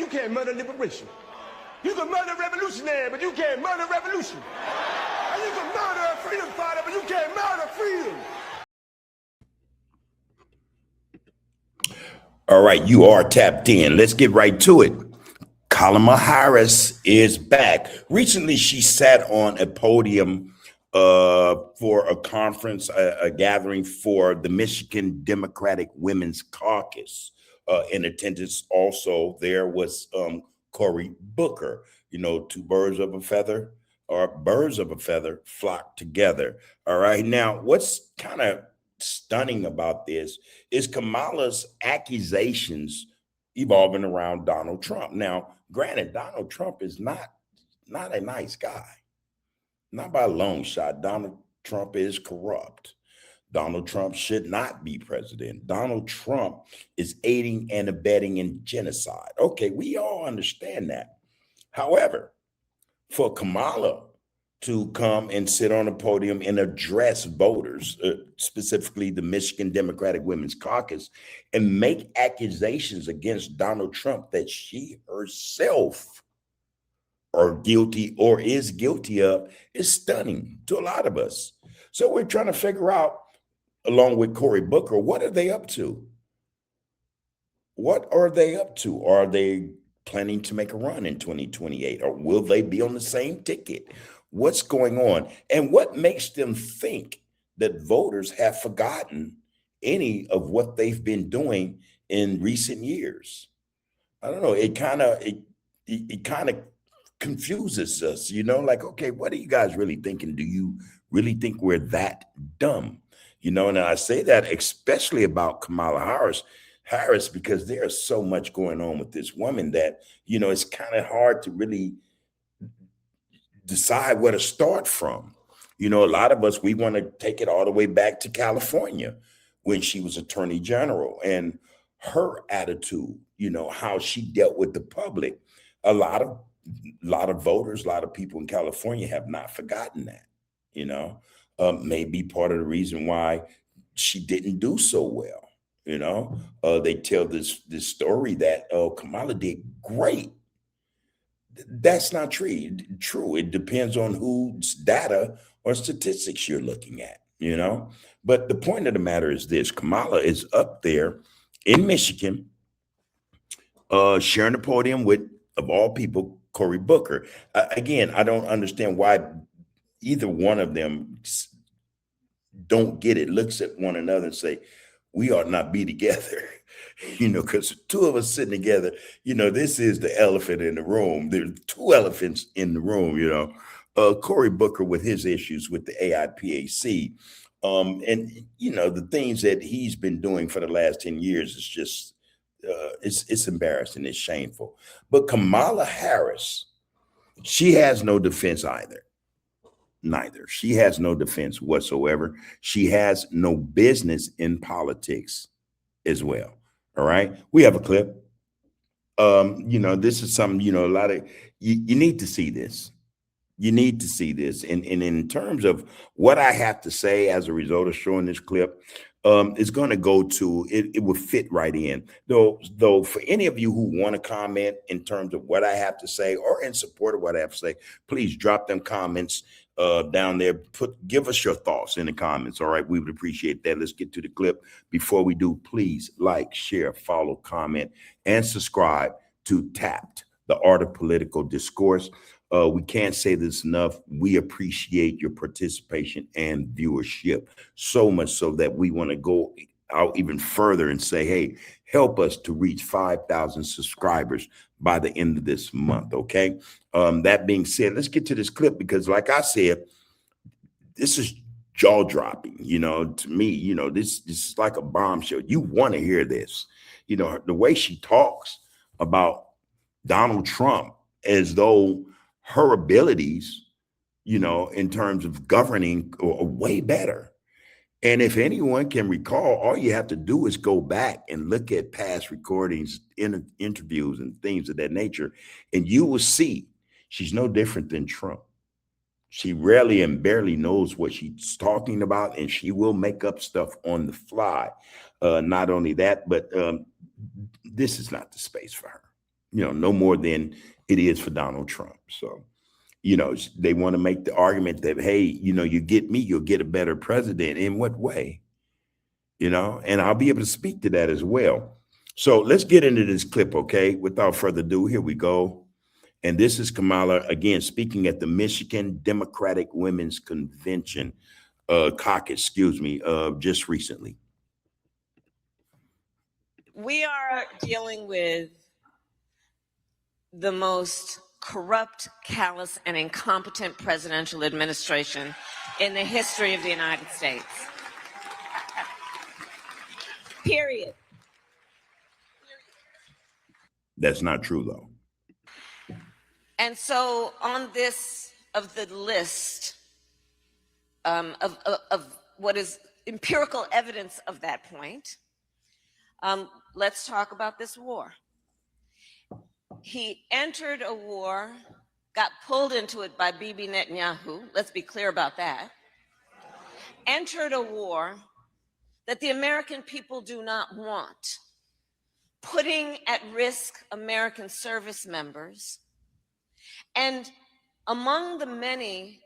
can't murder liberation. You can murder revolutionary, but you can't murder revolution. And you can murder a freedom fighter, but you can't murder freedom. All right, you are tapped in. Let's get right to it. Kamala Harris is back. Recently, she sat on a podium for a conference, a gathering for the Michigan Democratic Women's Caucus. In attendance also, there was Cory Booker. You know, two birds of a feather, or birds of a feather flock together. All right, now what's kind of stunning about this is Kamala's accusations evolving around Donald Trump. Now, granted, Donald Trump is not a nice guy. Not by a long shot. Donald Trump is corrupt. Donald Trump should not be president. Donald Trump is aiding and abetting in genocide. Okay, we all understand that. However, for Kamala to come and sit on a podium and address voters, specifically the Michigan Democratic Women's Caucus, and make accusations against Donald Trump that she herself are guilty or is guilty of is stunning to a lot of us. So we're trying to figure out, along with Cory Booker, what are they up to? What are they up to? Are they planning to make a run in 2028, or will they be on the same ticket? What's going on? And what makes them think that voters have forgotten any of what they've been doing in recent years? I don't know. It kind of confuses us, you know, like, okay, what are you guys really thinking? Do you really think we're that dumb? You know, and I say that especially about Kamala Harris, because there's so much going on with this woman that, you know, it's kind of hard to really decide where to start from. You know, a lot of us, we want to take it all the way back to California when she was Attorney General, and her attitude, you know, how she dealt with the public. A lot of voters, a lot of people in California have not forgotten that, you know. Maybe part of the reason why she didn't do so well, you know. They tell this story that, oh, Kamala did great. That's not true. It depends on whose data or statistics you're looking at, you know. But the point of the matter is this: Kamala is up there in Michigan, sharing the podium with, of all people, Cory Booker. Again, I don't understand why either one of them don't get it, looks at one another and say, we ought not be together, you know, because two of us sitting together, you know, this is the elephant in the room. There's two elephants in the room, you know. Cory Booker with his issues with the AIPAC, and, you know, the things that he's been doing for the last 10 years is just, it's embarrassing, it's shameful. But Kamala Harris, she has no defense either. Neither. She has no defense whatsoever. She has no business in politics as well. All right. We have a clip. You know, this is something, you know, a lot of you need to see this. You need to see this. And in terms of what I have to say as a result of showing this clip, it's going to go to it will fit right in. Though for any of you who want to comment in terms of what I have to say or in support of what I have to say, please drop them comments down there. Give us your thoughts in the comments. All right, we would appreciate that. Let's get to the clip. Before we do, please like, share, follow, comment, and subscribe to Tapped, the Art of Political Discourse. We can't say this enough. We appreciate your participation and viewership so much so that we want to go out even further and say, hey, help us to reach 5,000 subscribers by the end of this month. Okay. That being said, let's get to this clip, because like I said, this is jaw dropping, you know, to me. You know, this is like a bombshell. You want to hear this, you know, the way she talks about Donald Trump as though her abilities, you know, in terms of governing are way better. And if anyone can recall, all you have to do is go back and look at past recordings, interviews and things of that nature, and you will see she's no different than Trump. She rarely and barely knows what she's talking about, and she will make up stuff on the fly. Not only that, but this is not the space for her. no more than it is for Donald Trump. So, they want to make the argument that, hey, you get me, you'll get a better president. In what way? And I'll be able to speak to that as well. So let's get into this clip, okay? Without further ado, here we go. And this is Kamala, again, speaking at the Michigan Democratic Women's Convention, caucus, just recently. We are dealing with the most corrupt, callous, and incompetent presidential administration in the history of the United States. Period. That's not true, though. And so on this of the list of what is empirical evidence of that point, let's talk about this war. He entered a war, got pulled into it by Bibi Netanyahu, let's be clear about that, entered a war that the American people do not want, putting at risk American service members. And among the many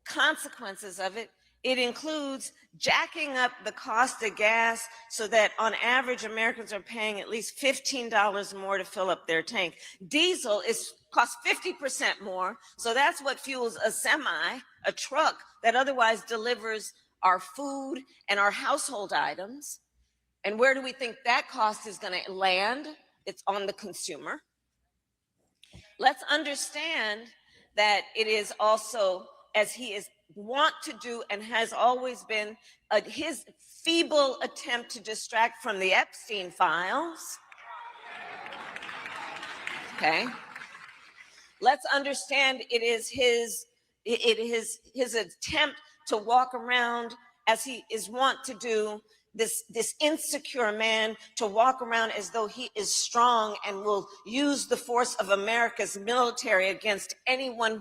consequences of it, it includes jacking up the cost of gas so that on average Americans are paying at least $15 more to fill up their tank. Diesel costs 50% more, so that's what fuels a semi, a truck that otherwise delivers our food and our household items. And where do we think that cost is going to land? It's on the consumer. Let's understand that it is also, as he is want to do and has always been, his feeble attempt to distract from the Epstein files. Okay. Let's understand it is his attempt to walk around, as he is wont to do, this insecure man, to walk around as though he is strong and will use the force of America's military against anyone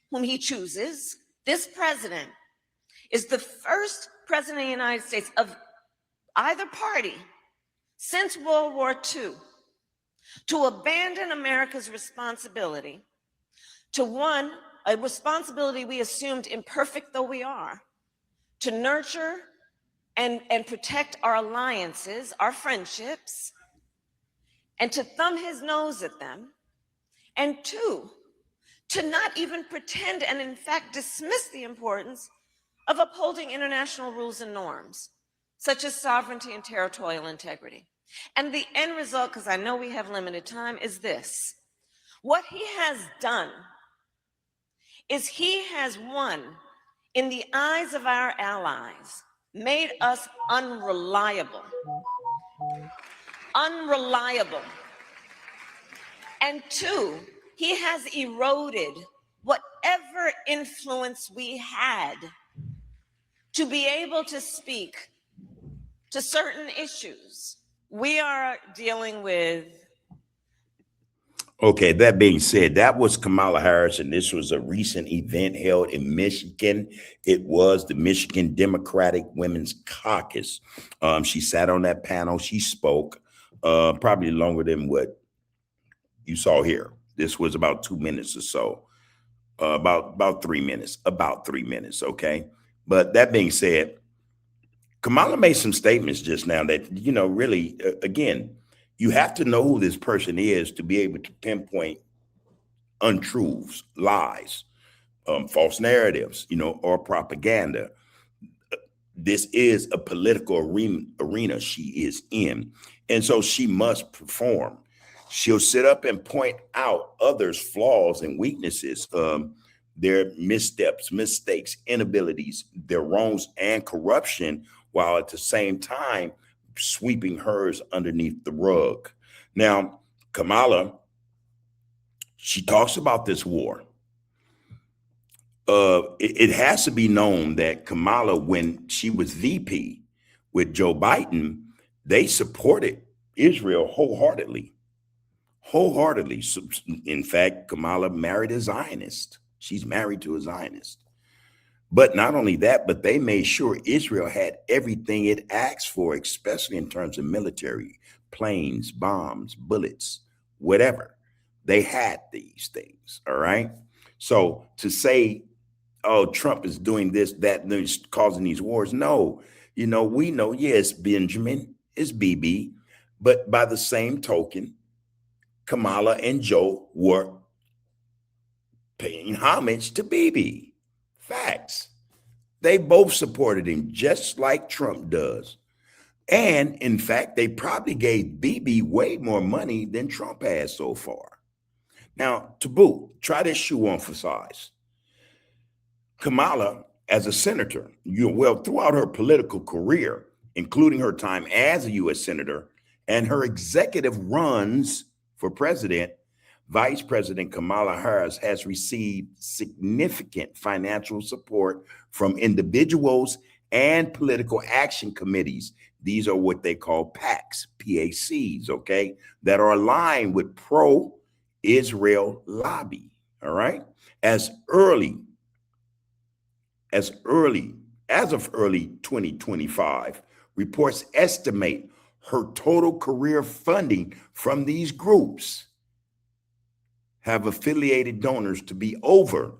whom he chooses. This president is the first president of the United States of either party since World War II to abandon America's responsibility to a responsibility we assumed, imperfect though we are, to nurture and protect our alliances, our friendships, and to thumb his nose at them. And two, to not even pretend and in fact dismiss the importance of upholding international rules and norms, such as sovereignty and territorial integrity. And the end result, because I know we have limited time, is this. What he has done is he has won, in the eyes of our allies, made us unreliable. Unreliable. And two, he has eroded whatever influence we had to be able to speak to certain issues. We are dealing with. Okay, that being said, that was Kamala Harris, and this was a recent event held in Michigan. It was the Michigan Democratic Women's Caucus. She sat on that panel. She spoke probably longer than what you saw here. This was about 2 minutes or so, about 3 minutes, okay? But that being said, Kamala made some statements just now that, really, again, you have to know who this person is to be able to pinpoint untruths, lies, false narratives, or propaganda. This is a political arena she is in. And so she must perform. She'll sit up and point out others' flaws and weaknesses, their missteps, mistakes, inabilities, their wrongs and corruption, while at the same time sweeping hers underneath the rug. Now, Kamala, she talks about this war. It has to be known that Kamala, when she was VP with Joe Biden, they supported Israel wholeheartedly. In fact, Kamala married a Zionist. She's married to a Zionist. But not only that, but they made sure Israel had everything it asked for, especially in terms of military, planes, bombs, bullets, whatever. They had these things, all right? So to say, oh, Trump is doing this, that, and he's causing these wars, no. You know, we know, yes, Benjamin, it's BB, but by the same token, Kamala and Joe were paying homage to BB. Facts. They both supported him just like Trump does. And in fact, they probably gave BB way more money than Trump has so far. Now, to boot, try this shoe on for size. Kamala, as a senator, throughout her political career, including her time as a U.S. senator and her executive runs for president, Vice President Kamala Harris has received significant financial support from individuals and political action committees. These are what they call PACs, PACs, okay, that are aligned with pro-Israel lobby, all right? As of early 2025, reports estimate her total career funding from these groups have affiliated donors to be over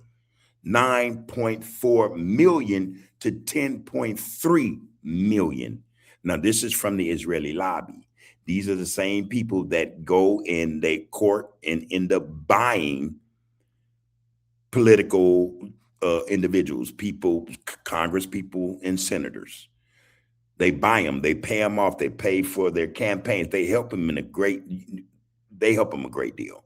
9.4 million to 10.3 million. Now, this is from the Israeli lobby. These are the same people that go and they court and end up buying political individuals, people, Congress people, and senators. They buy them, they pay them off, they pay for their campaigns. They help them a great deal.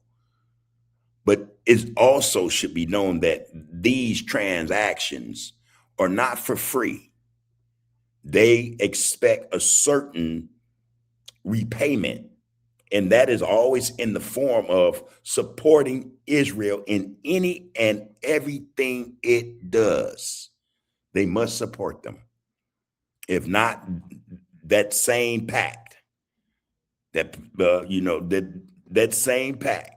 But it also should be known that these transactions are not for free. They expect a certain repayment, and that is always in the form of supporting Israel in any and everything it does. They must support them. If not, that same pact, that same pact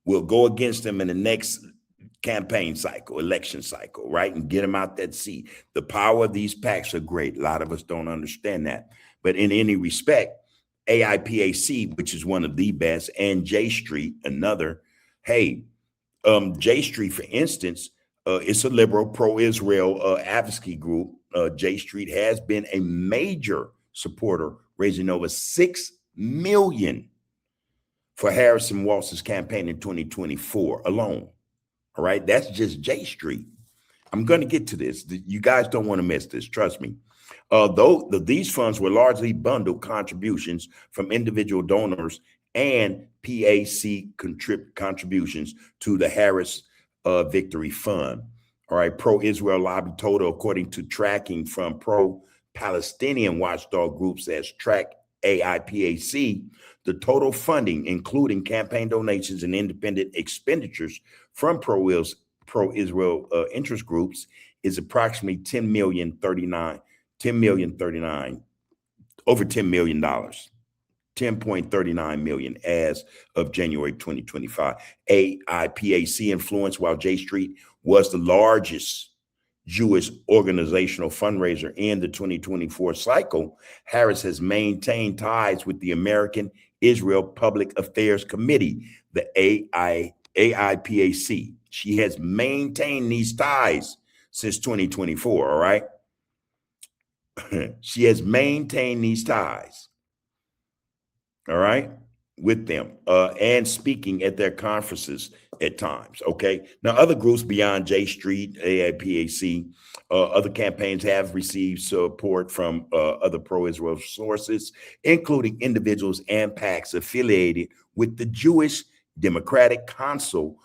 will go against them in the next campaign cycle, election cycle, right? And get them out that seat. The power of these pacts are great. A lot of us don't understand that. But in any respect, AIPAC, which is one of the best, and J Street, another. Hey, J Street, for instance, it's a liberal pro-Israel advocacy group. J Street has been a major supporter, raising over $6 million for Harrison Walz's campaign in 2024 alone. All right, that's just J Street. I'm going to get to this. You guys don't want to miss this. Trust me. Though these funds were largely bundled contributions from individual donors and PAC contributions to the Harris Victory Fund. All right, pro-Israel lobby total, according to tracking from pro-Palestinian watchdog groups as Track AIPAC, the total funding, including campaign donations and independent expenditures from pro-Israel interest groups, is approximately $10 million, over $10 million, 10.39 million as of January 2025. AIPAC influence, while J Street was the largest Jewish organizational fundraiser in the 2024 cycle, Harris has maintained ties with the American Israel Public Affairs Committee, the AIPAC. She has maintained these ties since 2024, all right? She has maintained these ties, all right, with them and speaking at their conferences at times, okay? Now, other groups beyond J Street, AIPAC, other campaigns have received support from other pro-Israel sources, including individuals and PACs affiliated with the Jewish Democratic Council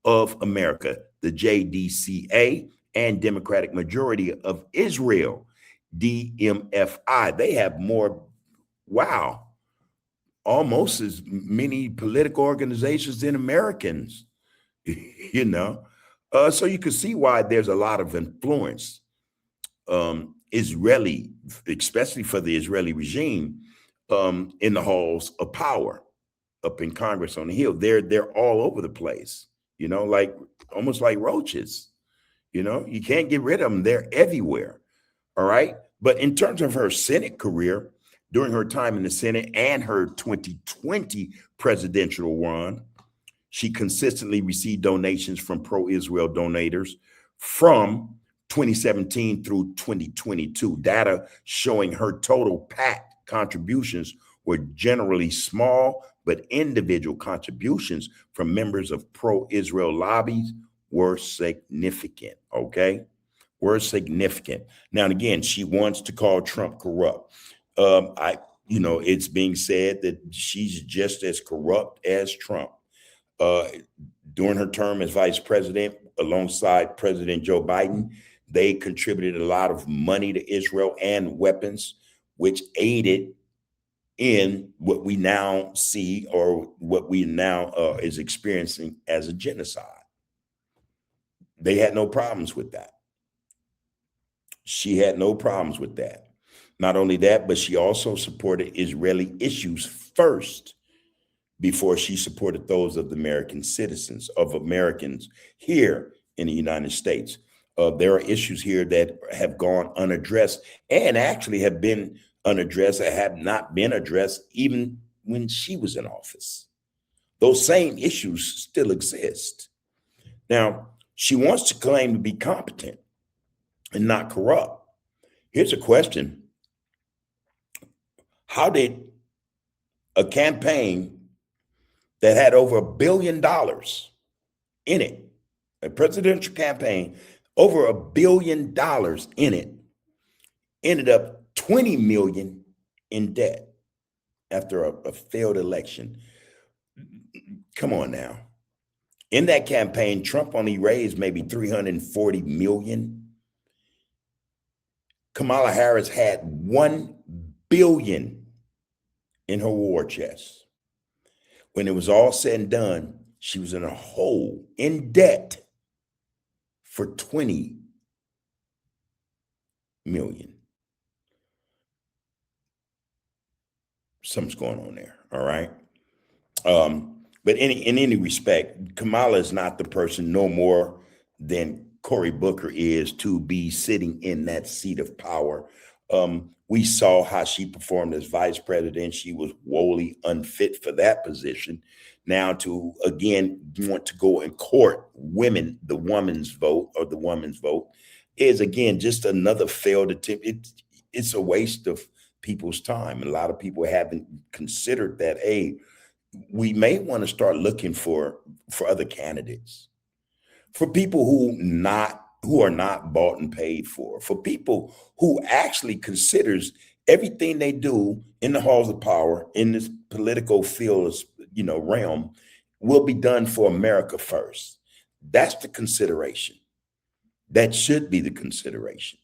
of America, the JDCA, and Democratic Majority of Israel, DMFI. They have more, wow, almost as many political organizations than Americans, you know? So you can see why there's a lot of influence, Israeli, especially for the Israeli regime, in the halls of power up in Congress on the Hill. They're all over the place, you know, like almost like roaches, you know? You can't get rid of them. They're everywhere. All right. But in terms of her Senate career, During her time in the Senate and her 2020 presidential run, she consistently received donations from pro-Israel donators from 2017 through 2022. Data showing her total PAC contributions were generally small, but individual contributions from members of pro-Israel lobbies were significant, okay? Were significant. Now, and again, she wants to call Trump corrupt. It's being said that she's just as corrupt as Trump. During her term as vice president, alongside President Joe Biden, they contributed a lot of money to Israel and weapons, which aided in what we now see, or what we now is experiencing as a genocide. They had no problems with that. She had no problems with that. Not only that, but she also supported Israeli issues first before she supported those of the American citizens, of Americans here in the United States. There are issues here that have gone unaddressed, and actually have been unaddressed, or have not been addressed even when she was in office. Those same issues still exist. Now, she wants to claim to be competent and not corrupt. Here's a question. How did a campaign that had over $1 billion in it, a presidential campaign, over $1 billion in it, ended up 20 million in debt after a failed election? Come on now. In that campaign, Trump only raised maybe 340 million. Kamala Harris had 1 billion in her war chest. When it was all said and done, she was in a hole, in debt, for 20 million. Something's going on there, all right? But in any respect, Kamala is not the person, no more than Cory Booker is, to be sitting in that seat of power. We saw how she performed as vice president. She was woefully unfit for that position. Now to, again, want to go and court women, the woman's vote, is, again, just another failed attempt. It's a waste of people's time. And a lot of people haven't considered that, hey, we may want to start looking for other candidates, for people who are not bought and paid for people who actually considers everything they do in the halls of power, in this political field, realm, will be done for America first. That's the consideration. That should be the consideration.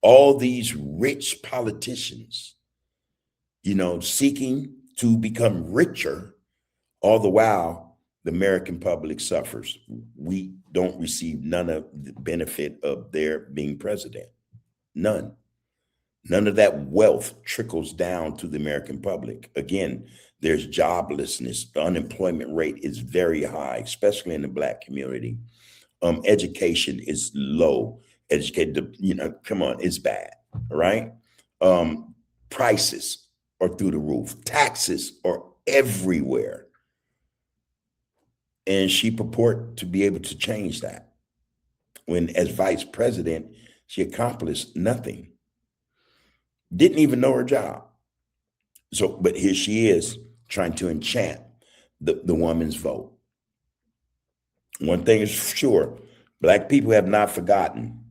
All these rich politicians, seeking to become richer, all the while the American public suffers. We don't receive none of the benefit of their being president. None. None of that wealth trickles down to the American public. Again, there's joblessness. The unemployment rate is very high, especially in the Black community. Education is low. Come on, it's bad, right? Prices are through the roof. Taxes are everywhere. And she purport to be able to change that, when as vice president, she accomplished nothing. Didn't even know her job. So, but here she is trying to enchant the woman's vote. One thing is sure, Black people have not forgotten.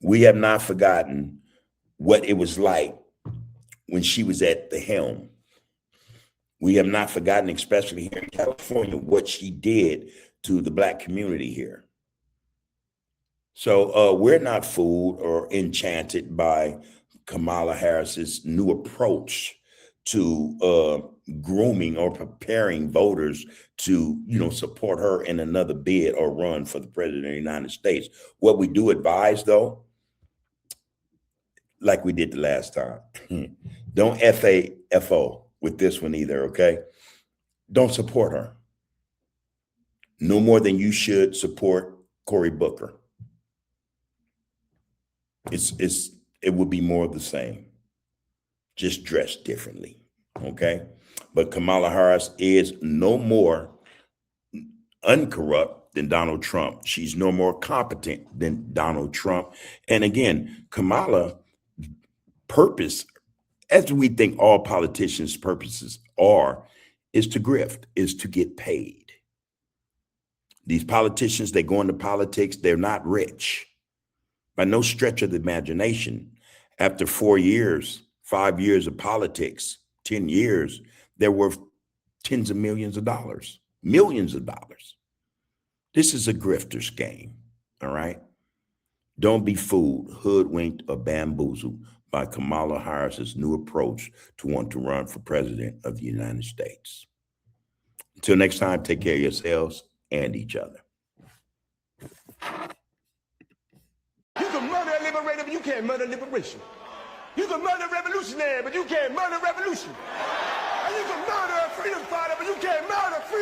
We have not forgotten what it was like when she was at the helm. We have not forgotten, especially here in California, what she did to the Black community here. So we're not fooled or enchanted by Kamala Harris's new approach to grooming or preparing voters to, support her in another bid or run for the president of the United States. What we do advise, though, like we did the last time, don't FAFO with this one either, okay? Don't support her. No more than you should support Cory Booker. It would be more of the same. just dressed differently. Okay. But Kamala Harris is no more uncorrupt than Donald Trump. She's no more competent than Donald Trump. And again, Kamala purpose, as we think all politicians' purposes are, is to grift, is to get paid. These politicians, they go into politics, they're not rich. By no stretch of the imagination. After 4 years, 5 years of politics, 10 years, they're worth tens of millions of dollars, millions of dollars. This is a grifter's game, all right? Don't be fooled, hoodwinked, or bamboozled by Kamala Harris's new approach to want to run for president of the United States. Until next time, take care of yourselves and each other. You can murder a liberator, but you can't murder liberation. You can murder a revolutionary, but you can't murder revolution. And you can murder a freedom fighter, but you can't murder freedom.